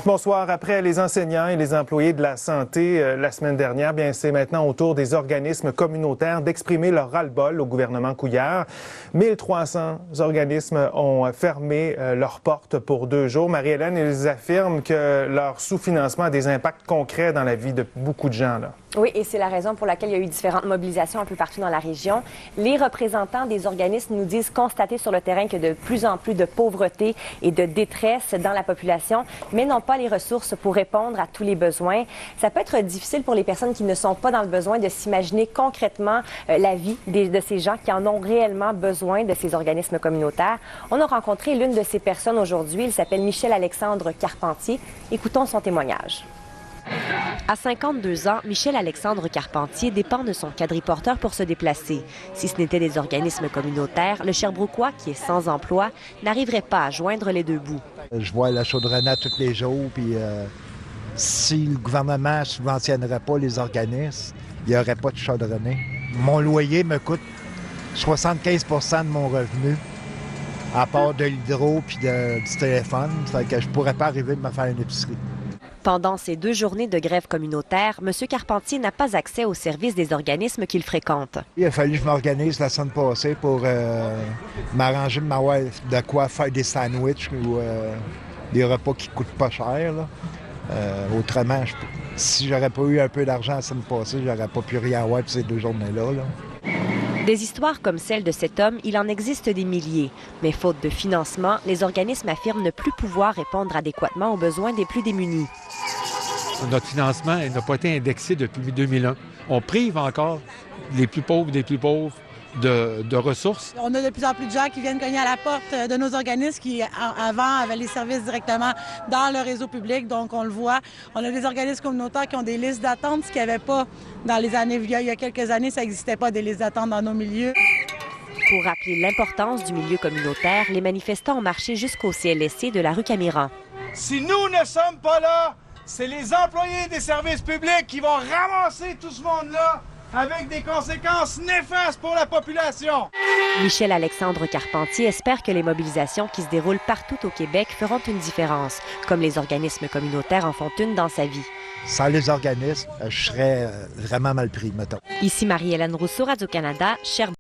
Bonsoir. Après les enseignants et les employés de la santé la semaine dernière, bien c'est maintenant au tour des organismes communautaires d'exprimer leur ras-le-bol au gouvernement Couillard. 1300 organismes ont fermé leurs portes pour 2 jours. Marie-Hélène, ils affirment que leur sous-financement a des impacts concrets dans la vie de beaucoup de gens, là. Oui, et c'est la raison pour laquelle il y a eu différentes mobilisations un peu partout dans la région. Les représentants des organismes nous disent constater sur le terrain que de plus en plus de pauvreté et de détresse dans la population, mais n'ont pas les ressources pour répondre à tous les besoins. Ça peut être difficile pour les personnes qui ne sont pas dans le besoin de s'imaginer concrètement la vie de ces gens qui en ont réellement besoin de ces organismes communautaires. On a rencontré l'une de ces personnes aujourd'hui. Il s'appelle Michel-Alexandre Carpentier. Écoutons son témoignage. À 52 ans, Michel-Alexandre Carpentier dépend de son quadriporteur pour se déplacer. Si ce n'était des organismes communautaires, le Sherbrookeois, qui est sans emploi, n'arriverait pas à joindre les deux bouts. Je vois la chaudronnette tous les jours, puis si le gouvernement ne subventionnerait pas les organismes, il n'y aurait pas de chaudronnet. Mon loyer me coûte 75 % de mon revenu, à part de l'hydro puis du téléphone. Ça fait que je ne pourrais pas arriver de me faire une épicerie. Pendant ces 2 journées de grève communautaire, M. Carpentier n'a pas accès aux services des organismes qu'il fréquente. Il a fallu que je m'organise la semaine passée pour m'arranger de m'avoir de quoi faire des sandwichs ou des repas qui ne coûtent pas cher. Là. Autrement, si j'aurais pas eu un peu d'argent la semaine passée, j'aurais pas pu rien avoir pour ces 2 journées-là. Là. Des histoires comme celle de cet homme, il en existe des milliers. Mais faute de financement, les organismes affirment ne plus pouvoir répondre adéquatement aux besoins des plus démunis. Notre financement n'a pas été indexé depuis 2001. On prive encore les plus pauvres des plus pauvres de ressources. On a de plus en plus de gens qui viennent cogner à la porte de nos organismes qui, avant, avaient les services directement dans le réseau public. Donc, on le voit. On a des organismes communautaires qui ont des listes d'attente, ce qu'il n'y avait pas dans les années. Il y a quelques années, ça n'existait pas, des listes d'attente dans nos milieux. Pour rappeler l'importance du milieu communautaire, les manifestants ont marché jusqu'au CLSC de la rue Camiran. Si nous ne sommes pas là, c'est les employés des services publics qui vont ramasser tout ce monde-là avec des conséquences néfastes pour la population. Michel-Alexandre Carpentier espère que les mobilisations qui se déroulent partout au Québec feront une différence, comme les organismes communautaires en font une dans sa vie. Sans les organismes, je serais vraiment mal pris, mettons. Ici Marie-Hélène Rousseau, Radio-Canada, Sherbrooke.